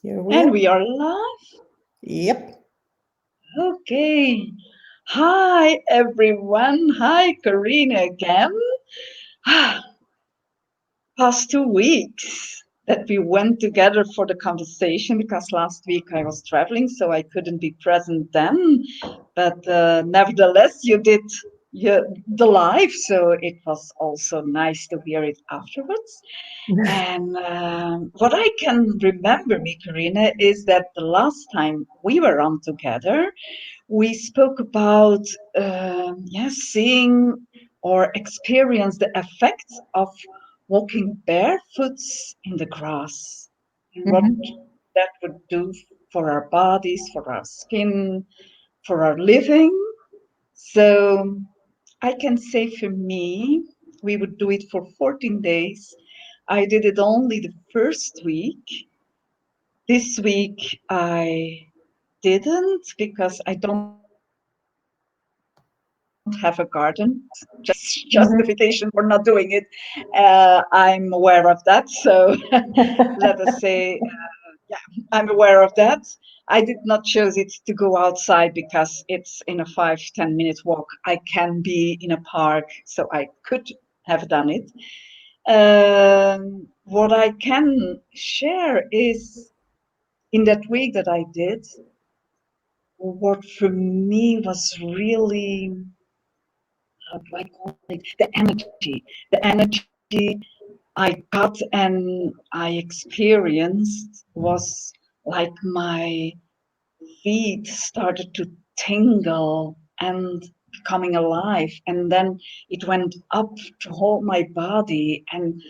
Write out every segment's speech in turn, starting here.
Here we And are. we are live. Yep. Okay. Hi, everyone. Hi, Karina again. Past 2 weeks that we went together for the conversation because last week I was traveling, so I couldn't be present then. But nevertheless, you did the live, so it was also nice to hear it afterwards. And what I can remember, me, Karina, is that the last time we were on together, we spoke about seeing or experience the effects of walking barefoot in the grass and what Mhm. that would do for our bodies, for our skin, for our living. So I can say for me, we would do it for 14 days. I did it only the first week. This week I didn't because I don't have a garden. That's Mhm. justification for not doing it. I'm aware of that. So let us say, yeah, I'm aware of that. I did not choose it to go outside because it's in a 5-10 minute walk. I can be in a park, so I could have done it. What I can share is in that week that I did, what for me was really, how do I call it? The energy. The energy I got and I experienced was like my feet started to tingle and becoming alive. And then it went up to whole my body. And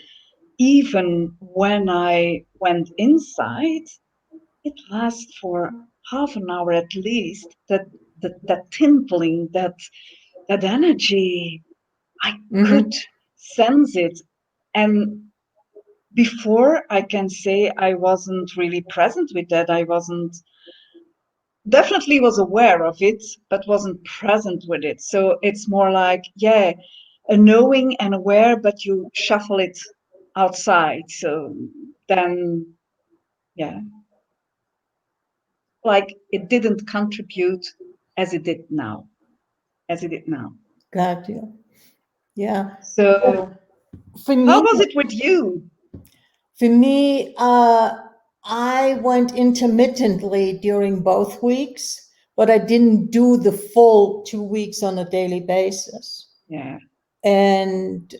even when I went inside, it lasts for half an hour at least. That tinkling, that energy, I could Mhm. sense it. And before I can say I wasn't really present with that. I wasn't definitely was aware of it, but wasn't present with it. So it's more like, yeah, a knowing and aware, but you shuffle it outside. So then, yeah, like it didn't contribute as it did now, as it did now. Got you. Yeah. So For how me, was it with you? for me, I went intermittently during both weeks, but I didn't do the full 2 weeks on a daily basis. Yeah. And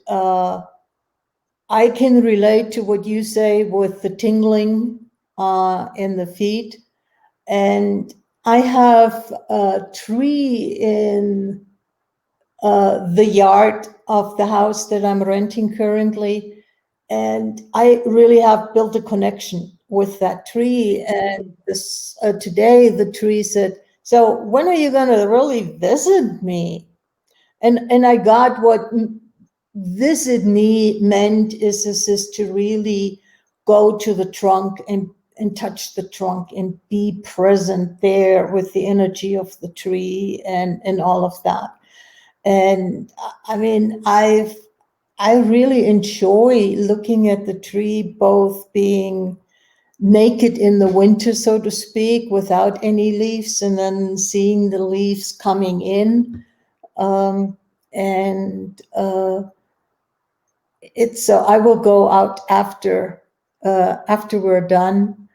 I can relate to what you say with the tingling in the feet. And I have a tree in the yard of the house that I'm renting currently. And I really have built a connection with that tree. And this today, the tree said, "So when are you going to really visit me?" And I got what visit me meant is to really go to the trunk and touch the trunk and be present there with the energy of the tree and all of that. And I mean, I really enjoy looking at the tree, both being naked in the winter, so to speak, without any leaves, and then seeing the leaves coming in. Um, and it's so I will go out after we're done.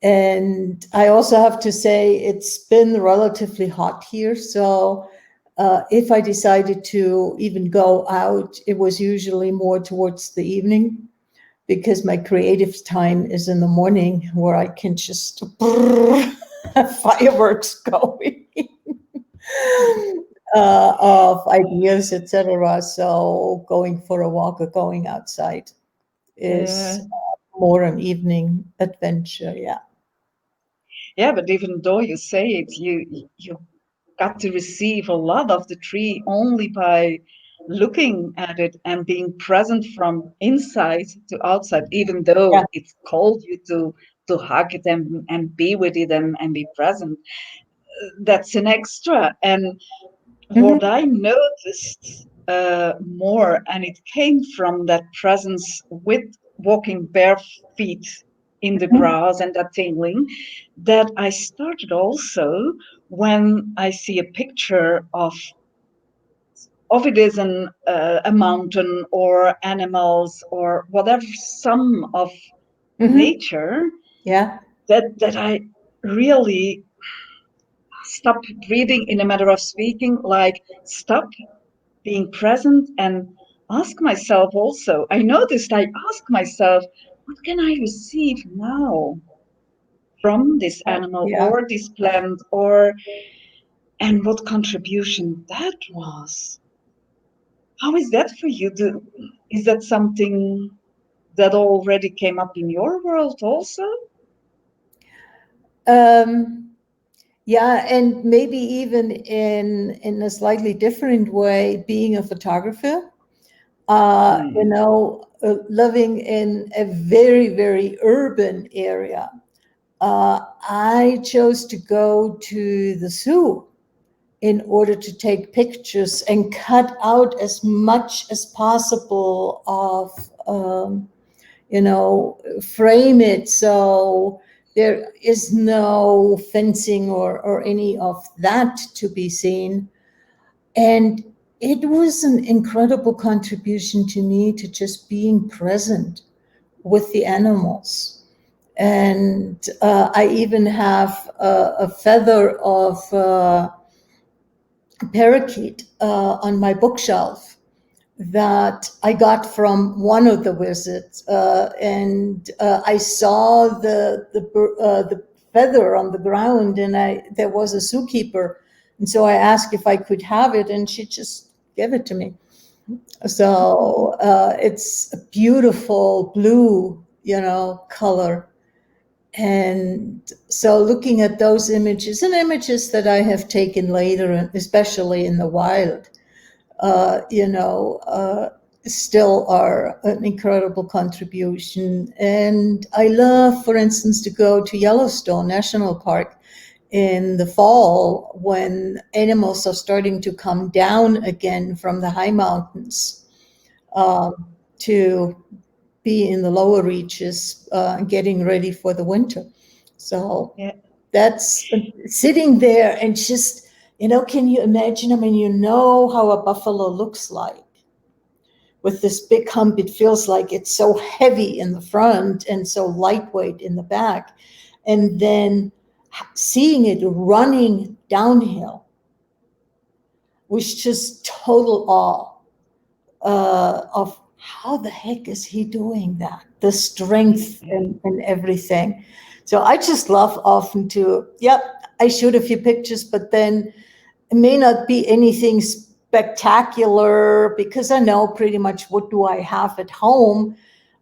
And I also have to say it's been relatively hot here, so if I decided to even go out, it was usually more towards the evening because my creative time is in the morning where I can just have fireworks going of ideas, etc. So going for a walk or going outside is Yeah. more an evening adventure. Yeah. Yeah, but even though you say it, you got to receive a lot of the tree only by looking at it and being present from inside to outside, even Yeah. though it's called you to hug it and be with it and be present. That's an extra. And what Mhm. I noticed more, and it came from that presence with walking bare feet in the grass and that tingling, that I started also when I see a picture of it is a mountain or animals or whatever, some of Mm-hmm. nature, Yeah. that I really stop breathing in a matter of speaking, like stop being present and ask myself also. I noticed I ask myself, what can I receive now from this animal Yeah. or this plant, or and what contribution that was. How is that for you? Is that something that already came up in your world also? Um, yeah, and maybe even in a slightly different way, being a photographer, Hmm. living in a very, very urban area, I chose to go to the zoo in order to take pictures and cut out as much as possible of, frame it so there is no fencing or any of that to be seen. And it was an incredible contribution to me to just being present with the animals. And I even have a feather of parakeet on my bookshelf that I got from one of the visits, and I saw the feather on the ground, and there was a zookeeper, and so I asked if I could have it, and she just gave it to me. So it's a beautiful blue, color. And so looking at those images and images that I have taken later, especially in the wild, uh, you know, uh, still are an incredible contribution. And I love, for instance, to go to Yellowstone National Park in the fall when animals are starting to come down again from the high mountains, to be in the lower reaches, getting ready for the winter. So Yeah, that's sitting there and just, can you imagine? I mean, how a buffalo looks like with this big hump. It feels like it's so heavy in the front and so lightweight in the back. And then seeing it running downhill was just total awe of how the heck is he doing that? The strength yeah. and everything. So I just love often to, yep, I shoot a few pictures, but then it may not be anything spectacular because I know pretty much what do I have at home.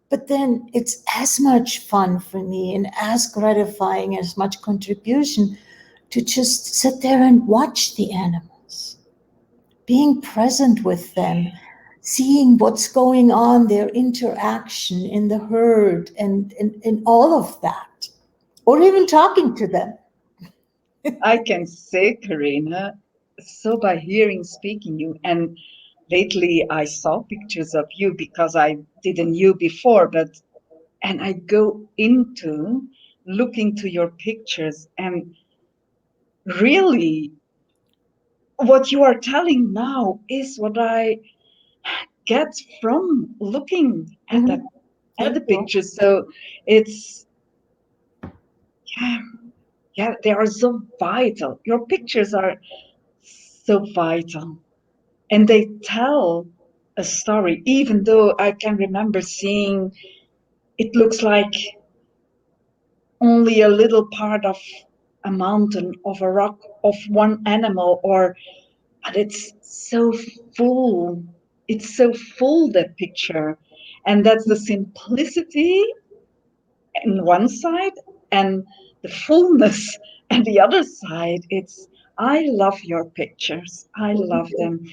But then it's as much fun for me and as gratifying, as much contribution to just sit there and watch the animals, being present with them, seeing what's going on, their interaction in the herd, and all of that, or even talking to them. I can say, Karina, so by hearing, speaking you, and lately I saw pictures of you because I didn't knew before, but and I go into looking to your pictures and really what you are telling now is what I get from looking at Mhm. that at Thank the you. pictures. So it's yeah, yeah, they are so vital. Your pictures are so vital. And they tell a story, even though I can remember seeing it looks like only a little part of a mountain, of a rock, of one animal, or but it's so full. It's so full, that picture. And that's the simplicity on one side and the fullness and the other side. It's I love your pictures. I love them.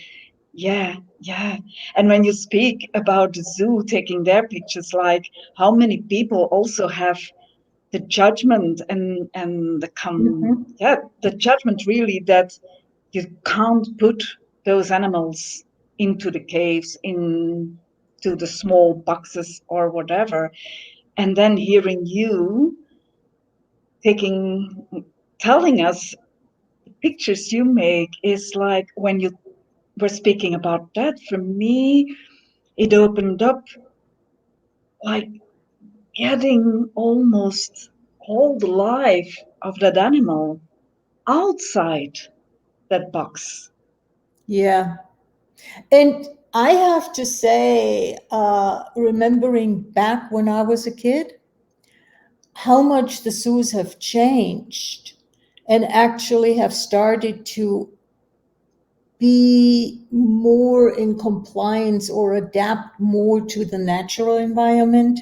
Yeah, yeah. And when you speak about the zoo taking their pictures, like how many people also have the judgment and the Mhm. yeah, the judgment really that you can't put those animals into the caves, into the small boxes or whatever. And then hearing you telling us the pictures you make is like when you were speaking about that, for me, it opened up like getting almost all the life of that animal outside that box. Yeah. And I have to say, remembering back when I was a kid, how much the zoos have changed and actually have started to be more in compliance or adapt more to the natural environment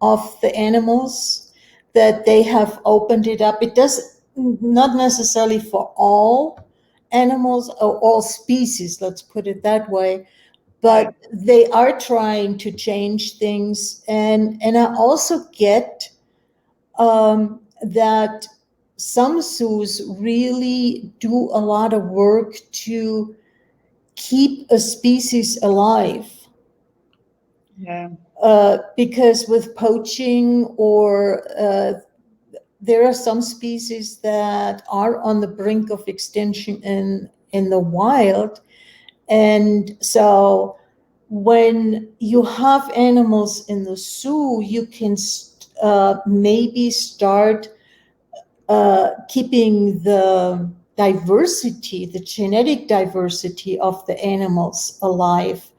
of the animals, that they have opened it up. It does not necessarily for all animals or all species, let's put it that way, Yeah, but they are trying to change things. And I also get that some zoos really do a lot of work to keep a species alive. yeah, Because with poaching or there are some species that are on the brink of extinction in the wild. And so when you have animals in the zoo, you can maybe start keeping the diversity, the genetic diversity of the animals alive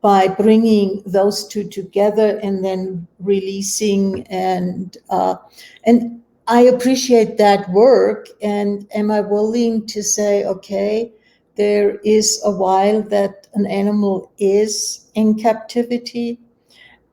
by bringing those two together and then releasing. And I appreciate that work. And am I willing to say, okay, there is a while that an animal is in captivity?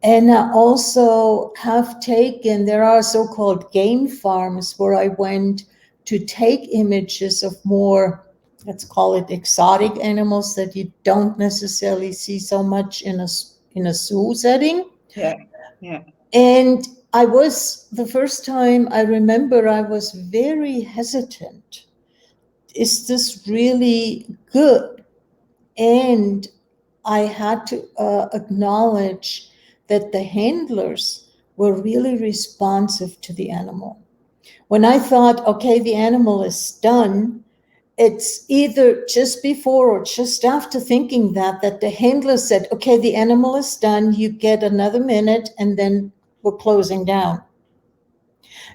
And I also have taken, there are so-called game farms where I went to take images of more, let's call it exotic animals that you don't necessarily see so much in a zoo setting. yeah, yeah, And I was, the first time I remember, I was very hesitant. Is this really good? And I had to acknowledge that the handlers were really responsive to the animal. When I thought, okay, the animal is done, it's either just before or just after thinking that the handler said, okay, the animal is done, you get another minute, and then we're closing down.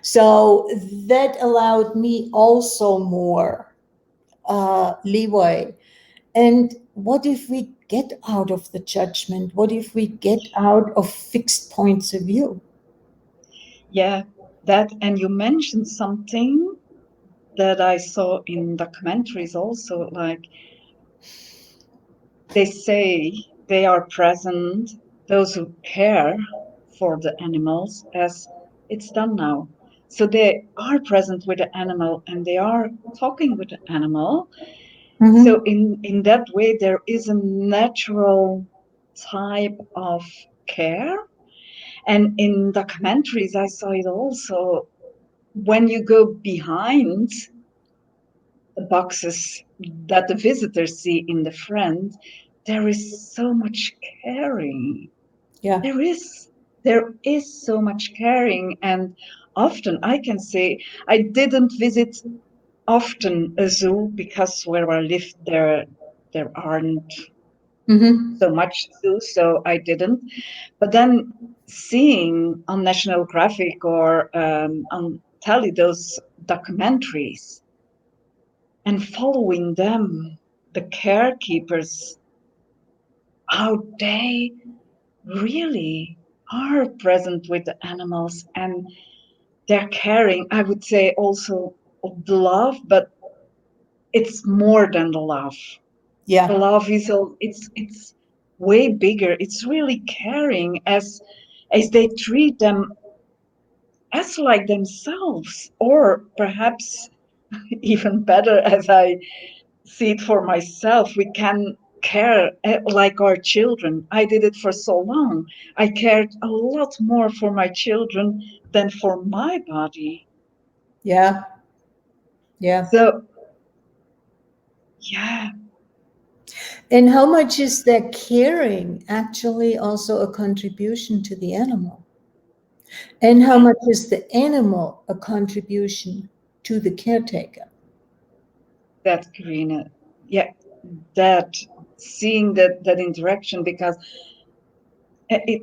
So that allowed me also more leeway. And what if we get out of the judgment? What if we get out of fixed points of view? yeah. That, and you mentioned something that I saw in documentaries also, like they say they are present, those who care for the animals, as it's done now. So they are present with the animal and they are talking with the animal. So Mm-hmm. in that way, there is a natural type of care. And in documentaries, I saw it also. When you go behind the boxes that the visitors see in the front, there is so much caring. Yeah. There is there is so much caring, and often I can say I didn't visit often a zoo because where I live there aren't Mm-hmm. so much zoos, so I didn't. But then seeing on National Geographic or on telly those documentaries and following them, the carekeepers, how they really are present with the animals and they're caring. I would say also of the love, but it's more than the love. The Yeah. love is it's way bigger. It's really caring as they treat them as like themselves, or perhaps even better as I see it for myself. We can care like our children. I did it for so long. I cared a lot more for my children than for my body. Yeah. Yeah. So, yeah, And how much is that caring actually also a contribution to the animal? And how much is the animal a contribution to the caretaker? That, Karina, yeah, that seeing that interaction, because it,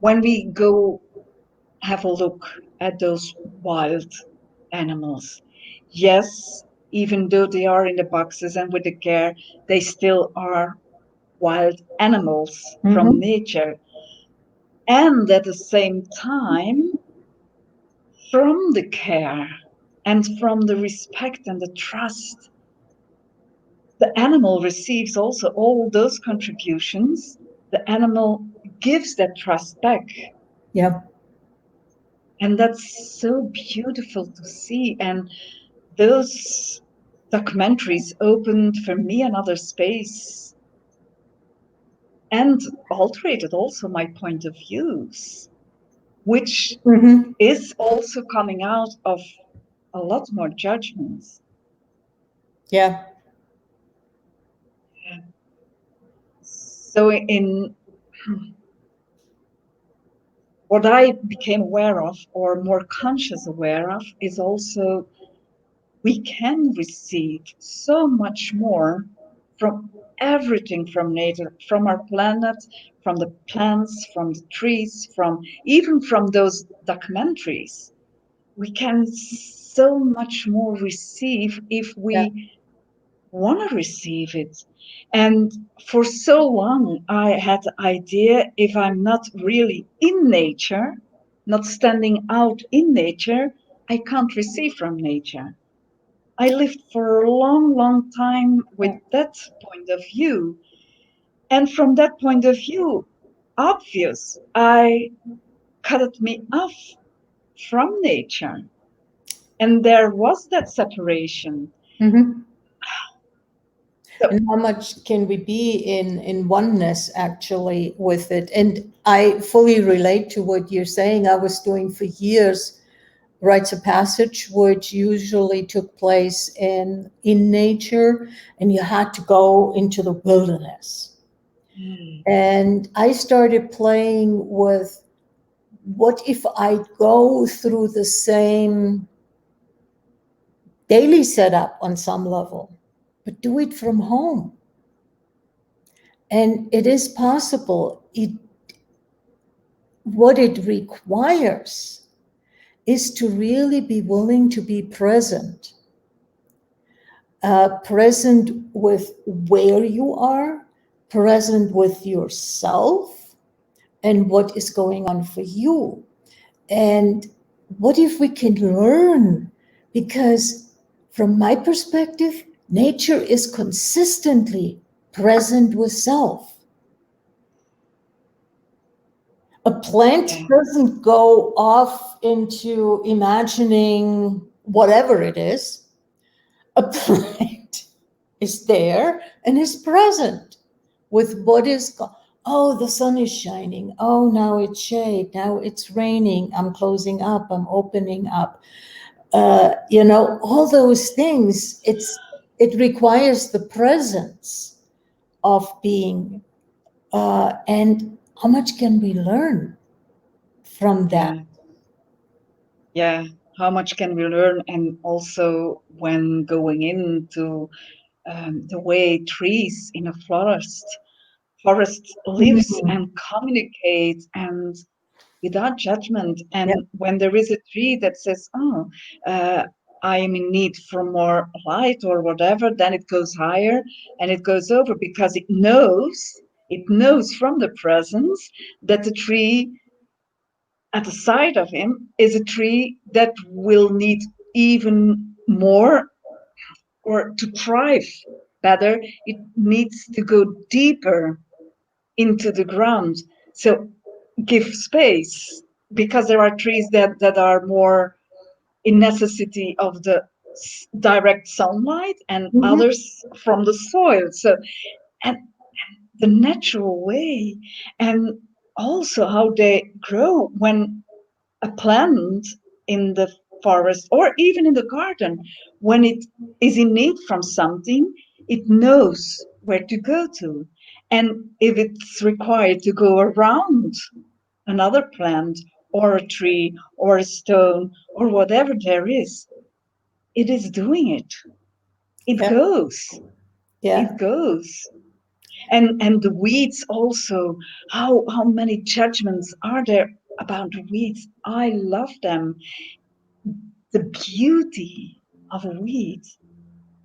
when we go have a look at those wild animals, yes, even though they are in the boxes and with the care, they still are wild animals from Mm-hmm. nature. And at the same time, from the care and from the respect and the trust, the animal receives also all those contributions. The animal gives that trust back. Yeah. And that's so beautiful to see. And those documentaries opened for me another space and altered also my point of views, which Mm-hmm. is also coming out of a lot more judgments. Yeah. So in what I became aware of or more conscious aware of is also we can receive so much more from everything from nature, from our planet, from the plants, from the trees, from even from those documentaries. We can so much more receive if Yeah. we want to receive it. And for so long, I had the idea if I'm not really in nature, not standing out in nature, I can't receive from nature. I lived for a long, long time with Yeah. that point of view. And from that point of view, obvious, I cut me off from nature. And there was that separation. Mm-hmm. So, And how much can we be in oneness actually with it? And I fully relate to what you're saying. I was doing for years rites of passage, which usually took place in nature, and you had to go into the wilderness. mm, And I started playing with what if I go through the same daily setup on some level, but do it from home. And it is possible. What it requires is to really be willing to be present, present with where you are, present with yourself, and what is going on for you. And what if we can learn? Because from my perspective, nature is consistently present with self. A plant yeah, doesn't go off into imagining whatever it is. A plant is there and is present with what is oh, the sun is shining, oh, now it's shade, now it's raining, I'm closing up, I'm opening up, all those things. It requires the presence of being, and how much can we learn from that? yeah, yeah. How much can we learn? And also, when going into the way trees in a forest lives Mhm. and communicates and without judgment. Yeah. And when there is a tree that says, "Oh, uh, I am in need for more light or whatever," then it goes higher and it goes over because it knows from the presence that the tree at the side of him is a tree that will need even more or to thrive better. It needs to go deeper into the ground. So give space because there are trees that are more in necessity of the direct sunlight and Mhm. others from the soil. So, and the natural way and also how they grow when a plant in the forest or even in the garden, when it is in need from something, it knows where to go to. And if it's required to go around another plant or a tree or a stone or whatever there is, it is doing it. It Yeah. goes. Yeah. It goes. And the weeds also. How many judgments are there about the weeds? I love them. The beauty of a weed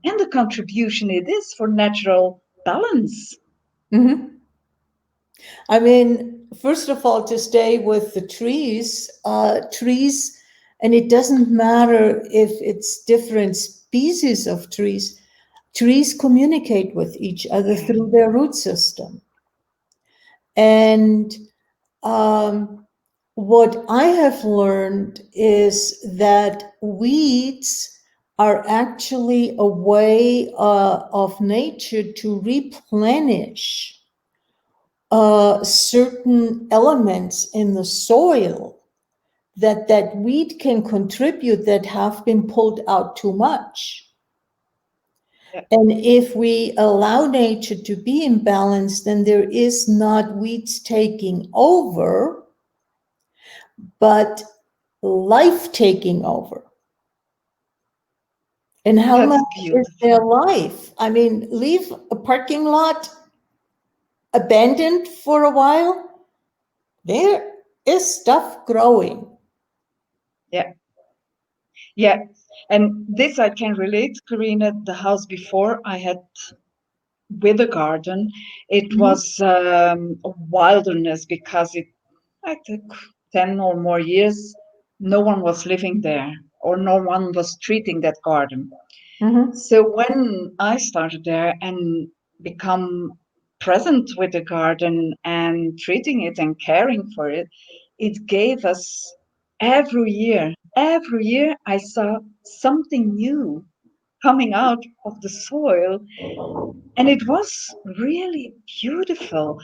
and the contribution it is for natural balance. Hmm. I mean, first of all, to stay with the trees, and it doesn't matter if it's different species of trees, trees communicate with each other Yeah. through their root system. And um, what I have learned is that weeds are actually a way of nature to replenish certain elements in the soil that weed can contribute that have been pulled out too much. Yeah. And if we allow nature to be in balance, then there is not weeds taking over, but life taking over. And how That's much is their beautiful. life? I mean, leave a parking lot abandoned for a while, there is stuff growing. Yeah. Yeah. And this I can relate, Karina. The house before I had with a garden, it Mhm, was a wilderness because I took 10 or more years. No one was living there or no one was treating that garden. mhm, So when I started there and become present with the garden and treating it and caring for it, it gave us every year I saw something new coming out of the soil. And it was really beautiful,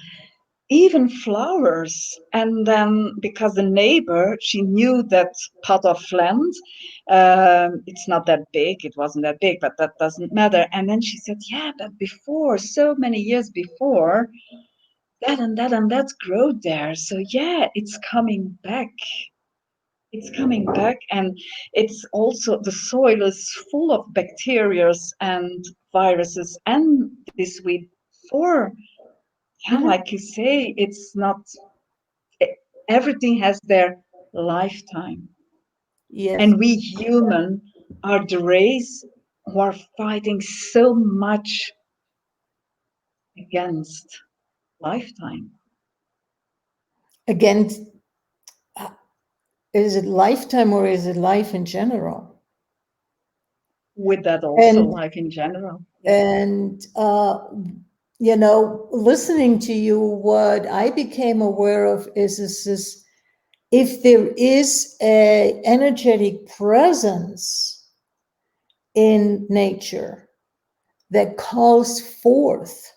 even flowers. And then because the neighbor, she knew that pot of land, it's not that big, it wasn't that big, but that doesn't matter. And then she said, yeah, but before, so many years before, that and that and that growed there. So yeah, it's coming back. It's coming back, and it's also the soil is full of bacteria and viruses and this weed for, yeah, mhm. like you say, it's not e- everything has their lifetime. Yes. And we human are the race who are fighting so much against lifetime. Again, is it lifetime or is it life in general? With that also And life in general. Yeah. and listening to you, what I became aware of is if there is a energetic presence in nature that calls forth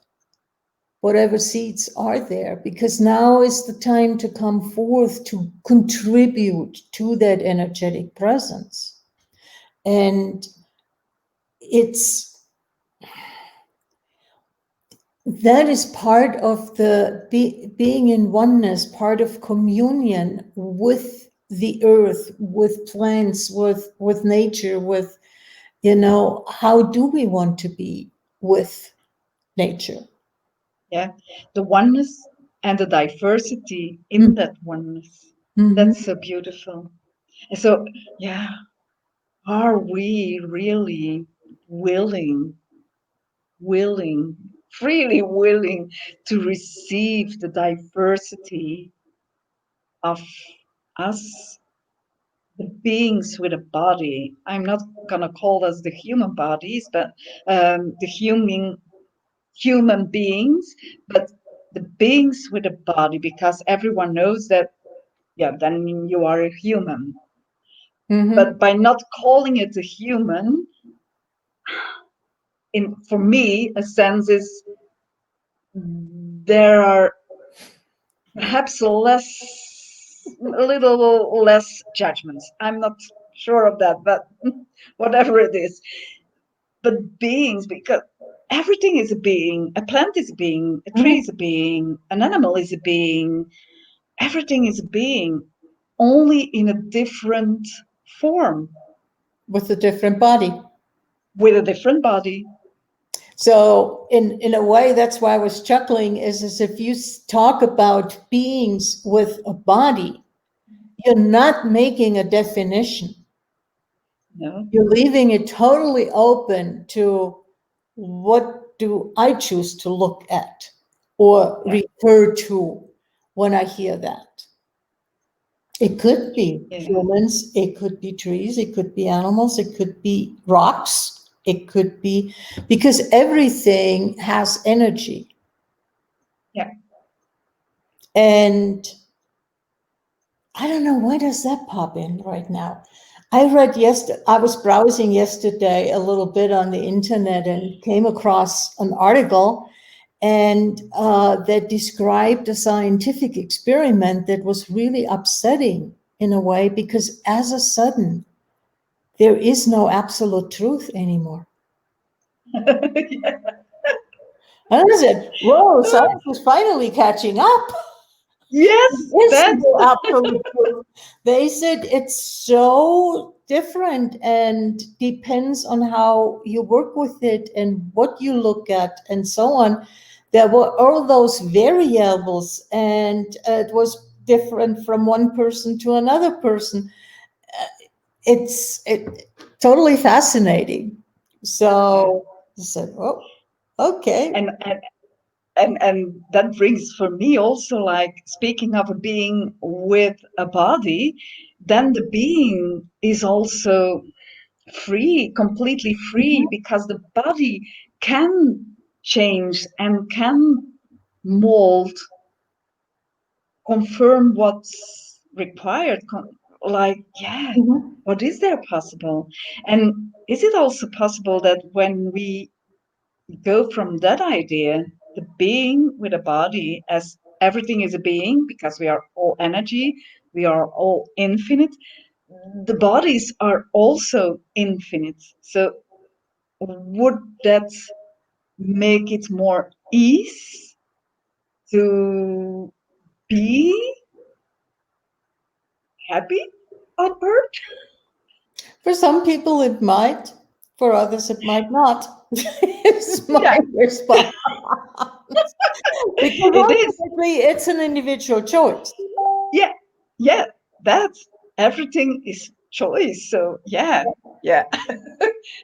whatever seeds are there, because now is the time to come forth to contribute to that energetic presence. And it's that is part of the being in oneness, part of communion with the earth, with plants, with nature, with, how do we want to be with nature? Yeah. The oneness and the diversity in Mm-hmm. that oneness. That's Mm-hmm. so beautiful. And so, yeah, are we really willing, willing, freely willing to receive the diversity of us, the beings with a body? I'm not going to call us the human bodies, but the human beings, but the beings with a body, because everyone knows that, yeah, then you are a human. Mm-hmm. But by not calling it a human, in for me, a sense is there are perhaps a little less judgments. I'm not sure of that, but whatever it is. But beings, because everything is a being. A plant is a being. A tree Mm-hmm. is a being. An animal is a being. Everything is a being. only in a different form with a different body. with a different body. So in a way, that's why I was chuckling, is as if you talk about beings with a body, you're not making a definition. No. You're leaving it totally open to what do I choose to look at or refer to when I hear that. It could be humans, it could be trees, it could be animals, it could be rocks, it could be, because everything has energy. Yeah. And I don't know, why does that pop in right now? I was browsing yesterday a little bit on the internet and came across an article and that described a scientific experiment that was really upsetting in a way, because as a sudden, there is no absolute truth anymore. Yeah. And I said, whoa, science is finally catching up. Yes, Is that's the absolute truth. They said it's so different and depends on how you work with it and what you look at and so on. There were all those variables, and it was different from one person to another person. It's totally fascinating. So I said, oh, okay. and that brings for me also, like, speaking of a being with a body, then the being is also free, completely free, because the body can change and can mold, confirm what's required, like, yeah, Mhm. what is there possible? And is it also possible that when we go from that idea, the being with a body, as everything is a being because we are all energy, we are all infinite, the bodies are also infinite. So would that make it more ease to be happy on Earth? For some people, it might. For others, it might not. Is my Yeah, response. Because it is. ultimately, it's an individual choice. Yeah, yeah, that's everything is choice. So yeah, yeah.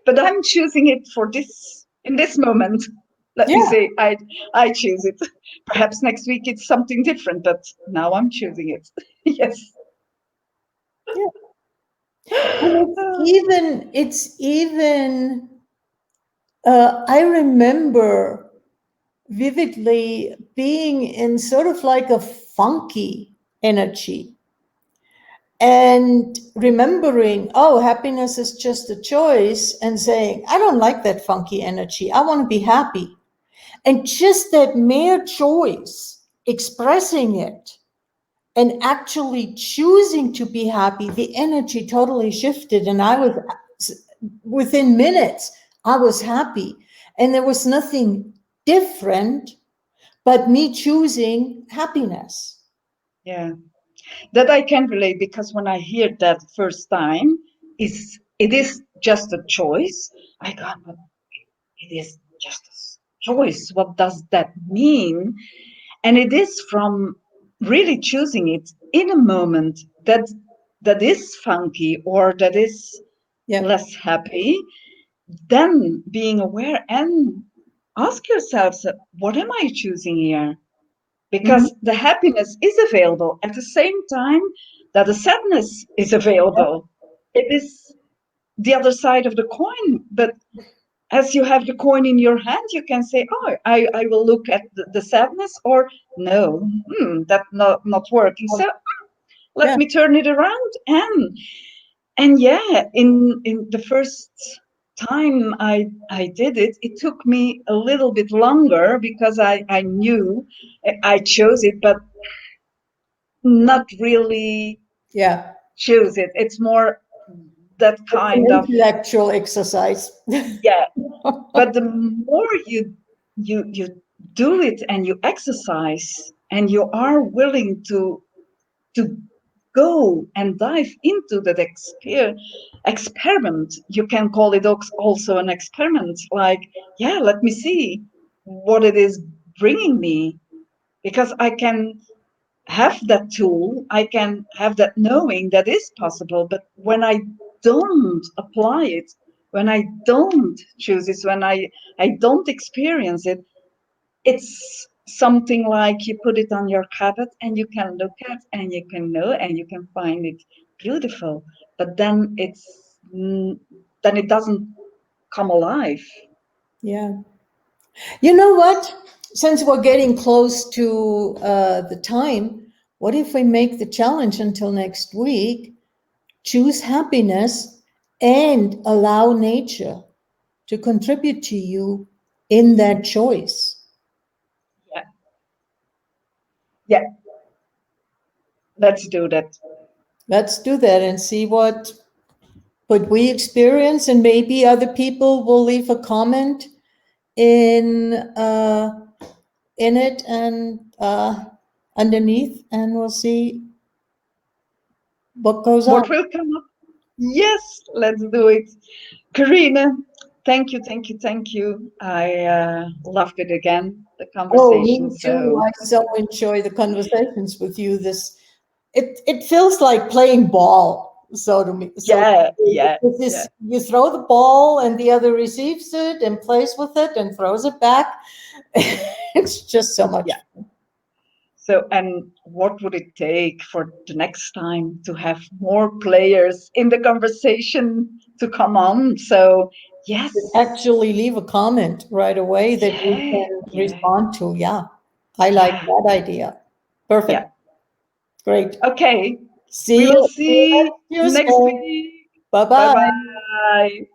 But I'm choosing it for this in this moment. Let me Yeah, say I choose it. Perhaps next week it's something different, but now I'm choosing it. Yes. yeah. And it's even. I remember vividly being in sort of like a funky energy and remembering, oh, happiness is just a choice, and saying, I don't like that funky energy. I want to be happy. And just that mere choice, expressing it and actually choosing to be happy, the energy totally shifted. And I was, within minutes, I was happy. And there was nothing different but me choosing happiness. Yeah. That I can relate, because when I hear that first time, it is just a choice. I got, but it is just a choice. What does that mean? And it is from really choosing it in a moment that is funky or that is Yeah. less happy, then being aware and ask yourselves, what am I choosing here? Mhm. Because the happiness is available at the same time that the sadness is available. It is the other side of the coin, but as you have the coin in your hand, you can say, oh, I will look at the sadness, or no, that's not working. So let Yeah. me turn it around. And yeah, in the first time I did it, it took me a little bit longer because I knew I chose it, but not really Yeah. choose it. It's more that It's an kind of, intellectual exercise. yeah. But the more you do it and you exercise and you are willing to go and dive into that experiment. You can call it also an experiment. Like, yeah, let me see what it is bringing me, because I can have that tool, I can have that knowing that is possible. But when I don't apply it, when I don't choose it, when I don't experience it, it's something like you put it on your cabinet and you can look at and you can know and you can find it beautiful, but then then it doesn't come alive. Yeah. You know what? Since we're getting close to the time, what if we make the challenge until next week? Choose happiness and allow nature to contribute to you in that choice. Yeah, yeah, let's do that. Let's do that and see what we experience, and maybe other people will leave a comment in in it and underneath, and we'll see what goes on. What will come up? Yes, let's do it. Karina, thank you, thank you, thank you. I loved it again, the Oh, conversation. me too. So, I so enjoy the conversations with you. It feels like playing ball. So to me, yeah, yeah, it's yeah, just you throw the ball and the other receives it and plays with it and throws it back. It's just so much. yeah. So, and what would it take for the next time to have more players in the conversation to come on? So, yes, Actually leave a comment right away that we yeah, can yeah, respond to. Yeah, I like yeah, that idea. yeah. Perfect. Great. Okay, we See will you see next next Tuesday. week. Bye Bye bye. bye.